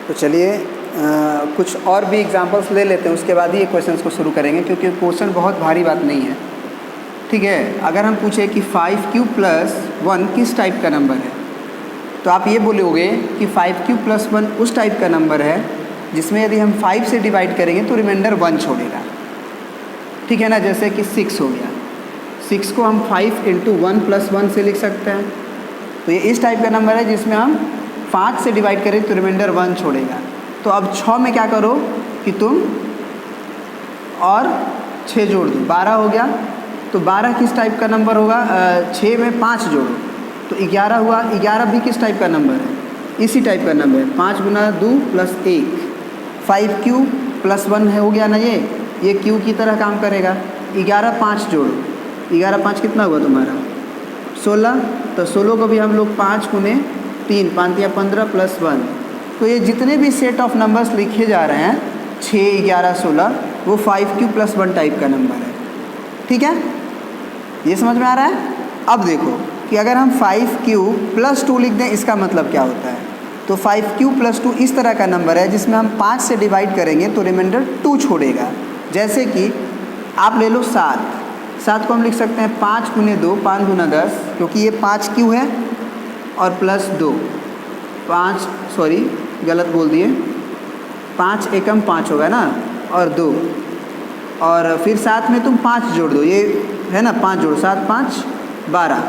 तो चलिए कुछ और भी एग्जांपल्स ले लेते हैं, उसके बाद ही ये क्वेश्चंस को शुरू करेंगे, क्योंकि क्वेश्चन बहुत भारी बात नहीं है। ठीक है, अगर हम पूछे कि 5 क्यूब प्लस 1 किस टाइप का नंबर है, तो आप ये बोलोगे कि 5 क्यूब प्लस 1 उस टाइप का नंबर है जिसमें यदि हम 5 से डिवाइड करेंगे तो रिमाइंडर 1 छोड़ेगा। ठीक है ना, जैसे कि 6 हो गया, 6 को हम 5 इंटू 1 प्लस 1 से लिख सकते हैं। तो ये इस टाइप का नंबर है जिसमें हम 5 से डिवाइड करें तो रिमाइंडर 1 छोड़ेगा। तो अब 6 में क्या करो कि तुम और 6 जोड़ दो, 12 हो गया। तो 12 किस टाइप का नंबर होगा, 6 में 5 जोड़ो तो 11 हुआ। 11 भी किस टाइप का नंबर है, इसी टाइप का नंबर है, 5 गुना 2 प्लस 1। 5 क्यू प्लस 1 है, हो गया ना, ये क्यू की तरह काम करेगा। 11 5 जोड़ो, 11 5 कितना हुआ तुम्हारा 16। तो 16 को भी हम लोग 5 गुने 3, 5 या 15 प्लस 1। तो ये जितने भी सेट ऑफ नंबर्स लिखे जा रहे हैं 6 11 16, वो 5 क्यू प्लस 1 टाइप का नंबर है। ठीक है, ये समझ में आ रहा है। अब देखो कि अगर हम 5 क्यू प्लस 2 लिख दें, इसका मतलब क्या होता है। तो 5 क्यू प्लस 2 इस तरह का नंबर है जिसमें हम 5 से डिवाइड करेंगे तो रिमाइंडर 2 छोड़ेगा। जैसे कि आप ले लो 7 को हम लिख सकते हैं 5 गुने 2, 5 गुना 10, क्योंकि ये 5 क्यू है, और प्लस 2, 5 सॉरी गलत बोल दिए, 5 एकम 5 होगा ना, और 2, और फिर साथ में तुम 5 जोड़ दो, ये है ना 5 जोड़ो, 7 5 12।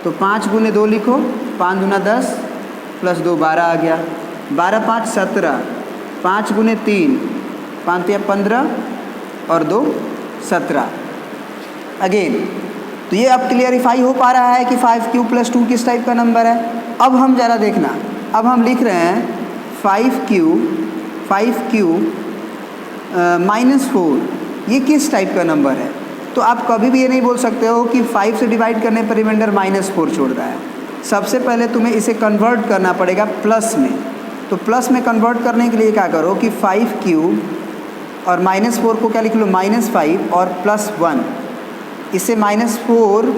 तो 5 गुने 2 लिखो, 5 गुना 10 प्लस 2 12 आ गया। 12 5 17, 5 गुने 3 5 या 15 और 2 17 अगेन। तो ये अब क्लियरिफाई हो पा रहा है कि 5 क्यू प्लस 2 किस टाइप का नंबर है। अब हम ज़रा देखना, अब हम लिख रहे हैं 5 क्यू माइनस 4, ये किस टाइप का नंबर है। तो आप कभी भी ये नहीं बोल सकते हो कि 5 से डिवाइड करने पर रिमाइंडर -4 छोड़ रहा है। सबसे पहले तुम्हें इसे कन्वर्ट करना पड़ेगा प्लस में। तो प्लस में कन्वर्ट करने के लिए क्या करो कि 5 क्यूब और -4 को क्या लिख लो -5 और प्लस 1, इससे -4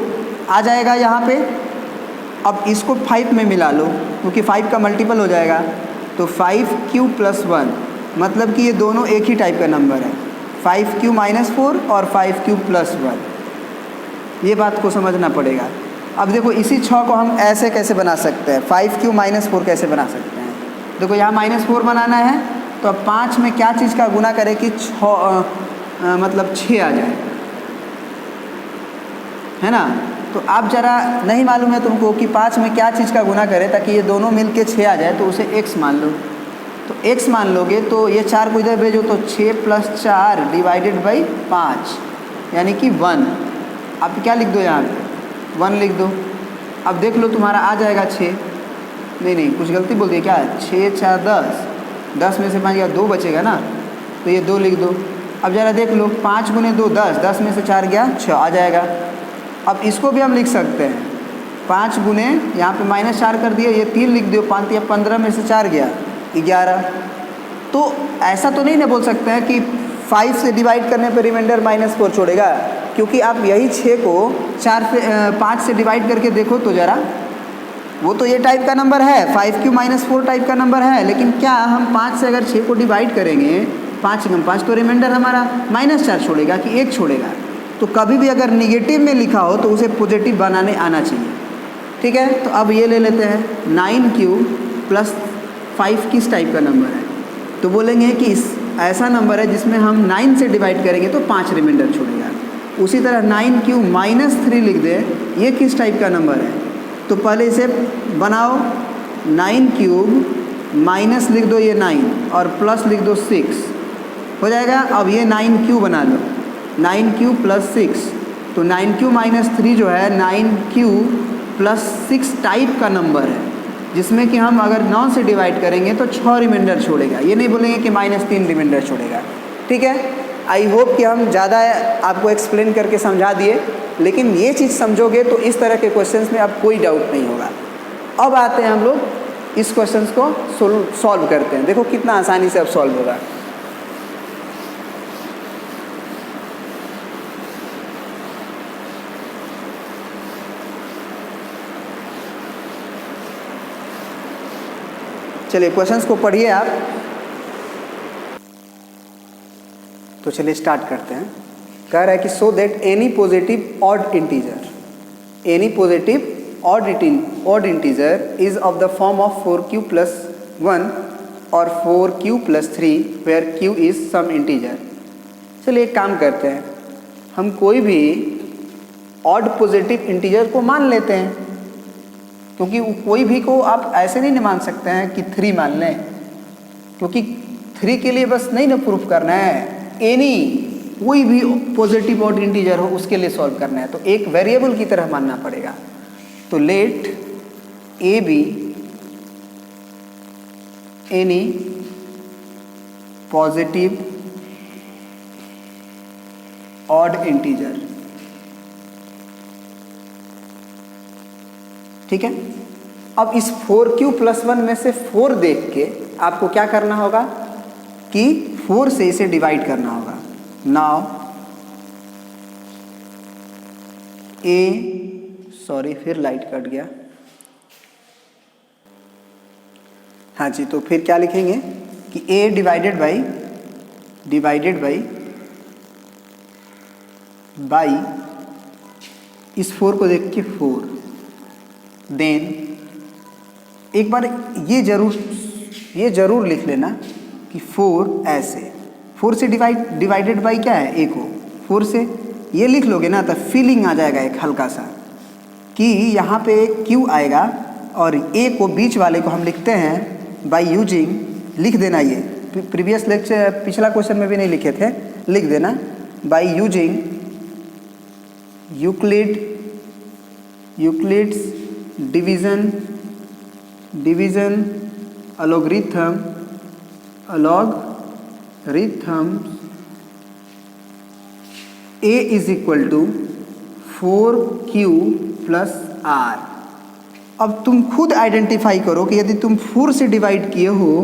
आ जाएगा यहाँ पे। अब इसको 5 में मिला लो क्योंकि 5 का मल्टीपल हो जाएगा। तो 5 क्यू प्लस 1 मतलब कि ये दोनों एक ही टाइप का नंबर है, 5 क्यू -4 और 5 क्यू प्लस 1। ये बात को समझना पड़ेगा। अब देखो इसी 6 को हम ऐसे कैसे बना सकते हैं, 5 क्यू -4 कैसे बना सकते हैं। देखो यहाँ -4 बनाना है तो अब 5 में क्या चीज़ का गुना करें कि 6 मतलब 6 आ जाए, है ना। तो आप ज़रा नहीं मालूम है तुमको कि 5 में क्या चीज़ का गुना करें ताकि ये दोनों मिल के 6 आ जाए, तो उसे x मान लो। तो x मान लोगे तो ये 4 को इधर भेजो तो 6 + 4 डिवाइडेड बाई 5 यानी कि 1। आप क्या लिख दो यहाँ पे 1 लिख दो। अब देख लो तुम्हारा आ जाएगा 6, नहीं कुछ गलती बोल दी क्या, 6 4 10 में से 5 गया 2 बचेगा ना, तो ये 2 लिख दो। अब ज़रा देख लो 5 गुने 2 10, 10 में से 4 गया 6 आ जाएगा। अब इसको भी हम लिख सकते हैं 5 गुने यहाँ पे -4 कर दिए, ये 3 लिख दो, 5 या 15 में से 4 गया 11। तो ऐसा तो नहीं ना बोल सकते हैं कि 5 से डिवाइड करने पर रिमाइंडर -4 छोड़ेगा, क्योंकि आप यही 6 को 5 से डिवाइड करके देखो तो ज़रा, वो तो ये टाइप का नंबर है, 5 क्यू -4 टाइप का नंबर है। लेकिन क्या हम 5 से अगर 6 को डिवाइड करेंगे 5 × 5 तो रिमाइंडर हमारा -4 छोड़ेगा कि 1 छोड़ेगा। तो कभी भी अगर निगेटिव में लिखा हो तो उसे पॉजिटिव बनाने आना चाहिए। ठीक है, तो अब ये ले लेते हैं 9 क्यू प्लस 5 किस टाइप का नंबर है। तो बोलेंगे कि ऐसा नंबर है जिसमें हम 9 से डिवाइड करेंगे तो 5 रिमाइंडर छोड़ेगा। उसी तरह 9 क्यू -3 लिख दे, ये किस टाइप का नंबर है। तो पहले इसे बनाओ, 9 क्यूब माइनस लिख दो ये 9 और प्लस लिख दो 6 हो जाएगा। अब ये 9 क्यू बना लो, 9 क्यू प्लस 6, तो 9 क्यू -3 जो है 9 क्यू प्लस 6 टाइप का नंबर है, जिसमें कि हम अगर 9 से डिवाइड करेंगे तो 6 रिमाइंडर छोड़ेगा। ये नहीं बोलेंगे कि -3 रिमाइंडर छोड़ेगा। ठीक है, आई होप कि हम ज़्यादा आपको एक्सप्लेन करके समझा दिए, लेकिन ये चीज़ समझोगे तो इस तरह के क्वेश्चंस में अब कोई डाउट नहीं होगा। अब आते हैं हम लोग इस क्वेश्चंस को सॉल्व करते हैं। देखो कितना आसानी से अब सॉल्व होगा। चलिए क्वेश्चंस को पढ़िए आप। तो चलिए स्टार्ट करते हैं। कह रहा है कि so that any positive odd integer is of the form of 4q + 1 और 4q + 3 where q is some integer. चलिए एक काम करते हैं, हम कोई भी ऑड पॉजिटिव इंटीजर को मान लेते हैं, क्योंकि कोई भी को आप ऐसे नहीं मान सकते हैं कि 3 मान लें, क्योंकि 3 के लिए बस नहीं ना प्रूफ करना है, एनी कोई भी पॉजिटिव ऑड इंटीजर हो उसके लिए सॉल्व करना है, तो एक वेरिएबल की तरह मानना पड़ेगा। तो let a be any positive odd integer. ठीक है, अब इस 4q + 1 में से 4 देख के आपको क्या करना होगा कि 4 से इसे डिवाइड करना होगा। नाउ फिर लाइट कट गया। हाँ जी, तो फिर क्या लिखेंगे कि a डिवाइडेड बाई इस 4 को देख के 4, देन एक बार ये जरूर लिख लेना कि 4 ऐसे 4 से डिवाइडेड बाई क्या है, a को 4 से ये लिख लोगे ना तो फीलिंग आ जाएगा एक हल्का सा कि यहाँ पे q आएगा और a को बीच वाले को हम लिखते हैं बाई यूजिंग, लिख देना, ये प्रीवियस लेक्चर पिछला क्वेश्चन में भी नहीं लिखे थे, लिख देना by using Euclid's division algorithm a is equal to 4q + r। अब तुम खुद आइडेंटिफाई करो कि यदि तुम 4 से डिवाइड किए हो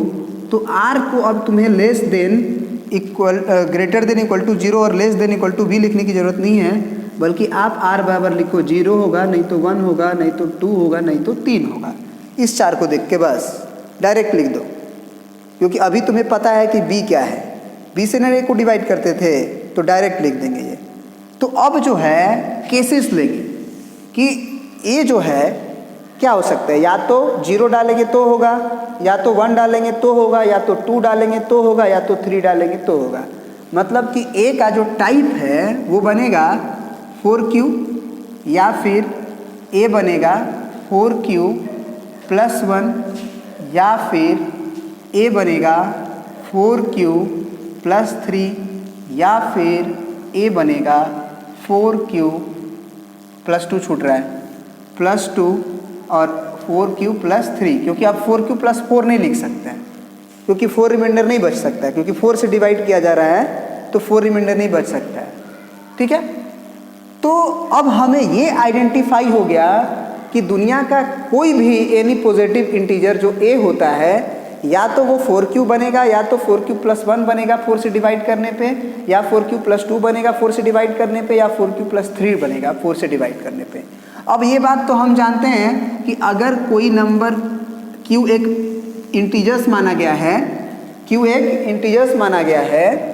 तो r को अब तुम्हें less than greater than equal to 0 और लेस देन इक्वल टू भी लिखने की जरूरत नहीं है, बल्कि आप r बराबर लिखो 0 होगा, नहीं तो 1 होगा, नहीं तो 2 होगा, नहीं तो 3 होगा। इस 4 को देख के बस डायरेक्ट लिख दो, क्योंकि अभी तुम्हें पता है कि b क्या है, b से ना a को डिवाइड करते थे तो डायरेक्ट लिख देंगे ये। तो अब जो है केसेस लेंगे कि a जो है क्या हो सकता है, या तो 0 डालेंगे तो होगा, या तो 1 डालेंगे तो होगा, या तो 2 डालेंगे तो होगा, या तो 3 डालेंगे तो होगा। मतलब कि a का जो टाइप है वो बनेगा 4q, या फिर a बनेगा 4q + 1, या फिर a बनेगा 4q + 3, या फिर a बनेगा 4q + 2 छूट रहा है +2 और 4q + 3, क्योंकि आप 4q + 4 नहीं लिख सकते हैं, क्योंकि 4 रिमाइंडर नहीं बच सकता है, क्योंकि 4 से डिवाइड किया जा रहा है तो 4 रिमाइंडर नहीं बच सकता है। ठीक है, तो अब हमें ये आइडेंटिफाई हो गया कि दुनिया का कोई भी एनी पॉजिटिव इंटीजर जो a होता है, या तो वो 4q बनेगा, या तो 4q + 1 बनेगा 4 से डिवाइड करने पे, या 4q + 2 बनेगा 4 से डिवाइड करने पे, या 4q + 3 बनेगा 4 से डिवाइड करने पे। अब ये बात तो हम जानते हैं कि अगर कोई नंबर q एक इंटीजर्स माना गया है,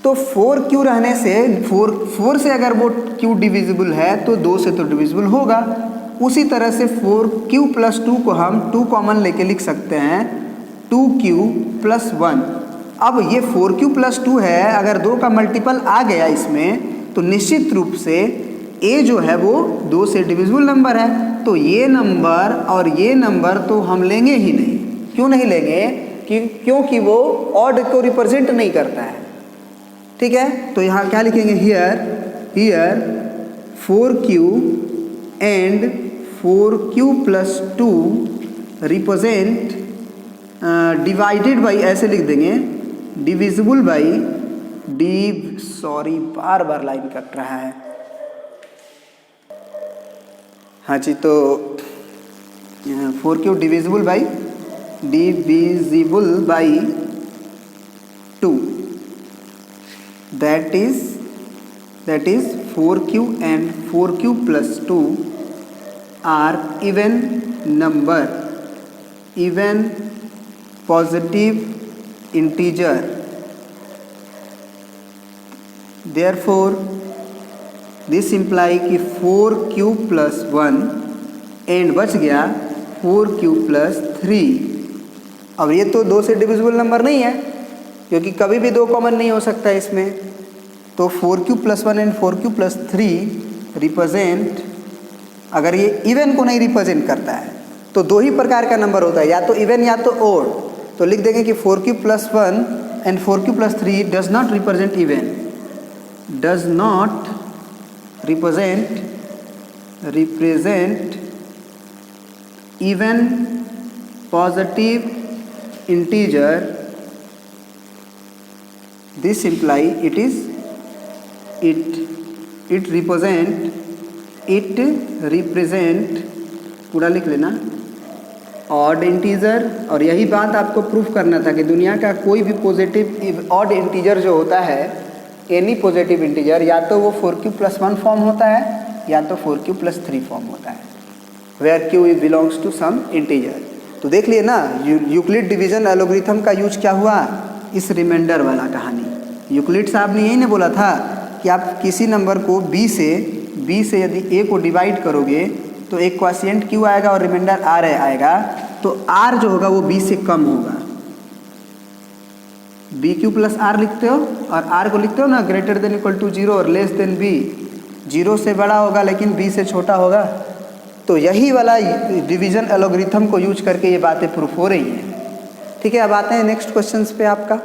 तो 4q रहने से 4 से अगर वो q डिविजिबल है तो 2 से तो डिविजिबल होगा। उसी तरह से 4q + 2 को हम 2 कॉमन लेके लिख सकते हैं 2q + 1। अब ये 4q + 2 है, अगर 2 का मल्टीपल आ गया इसमें तो निश्चित रूप से a जो है वो 2 से डिविजिबल नंबर है, तो ये नंबर और ये नंबर तो हम लेंगे ही नहीं। क्यों नहीं लेंगे? क्योंकि वो ऑड को रिप्रेजेंट नहीं करता है। ठीक है, तो यहाँ क्या लिखेंगे, here 4q and 4q + 2 represent divided by, ऐसे लिख देंगे divisible by bar bar line cut रहा है। हाँ जी, तो 4q divisible by 2, that is 4q and 4q + 2 are even even positive integer, therefore this imply कि 4q + 1 एंड बच गया 4q + 3। अब ये तो 2 से डिविजिबल नंबर नहीं है क्योंकि कभी भी 2 कॉमन नहीं हो सकता है इसमें। तो 4q + 1 एंड 4q + 3 रिप्रेजेंट, अगर ये इवन को नहीं रिप्रेजेंट करता है तो 2 ही प्रकार का नंबर होता है, या तो इवन या तो ओड। तो लिख देंगे कि 4q + 1 and 4q + 3 does not represent even, does not represent even positive integer, this imply it represent पूरा लिख लेना ऑड इंटीजर। और यही बात आपको प्रूफ करना था कि दुनिया का कोई भी पॉजिटिव ऑड इंटीजर जो होता है, एनी पॉजिटिव इंटीजर, या तो वो 4q + 1 फॉर्म होता है या तो 4q + 3 फॉर्म होता है, where q belongs to some integer. तो देख लिए ना, यूक्लिड डिवीजन एल्गोरिथम का यूज क्या हुआ, इस रिमाइंडर वाला कहानी। यूक्लिड साहब ने यही ना बोला था कि आप किसी नंबर को b से यदि a को डिवाइड करोगे तो एक क्वोशिएंट q आएगा और रिमाइंडर r आएगा, तो r जो होगा वो b से कम होगा। bq + r लिखते हो और r को लिखते हो ना ग्रेटर देन इक्वल टू 0 और लेस देन b, 0 से बड़ा होगा लेकिन b से छोटा होगा। तो यही वाला डिवीजन एल्गोरिथम को यूज करके ये बातें प्रूफ हो रही हैं। ठीक है, अब आते हैं नेक्स्ट क्वेश्चंस पे आपका।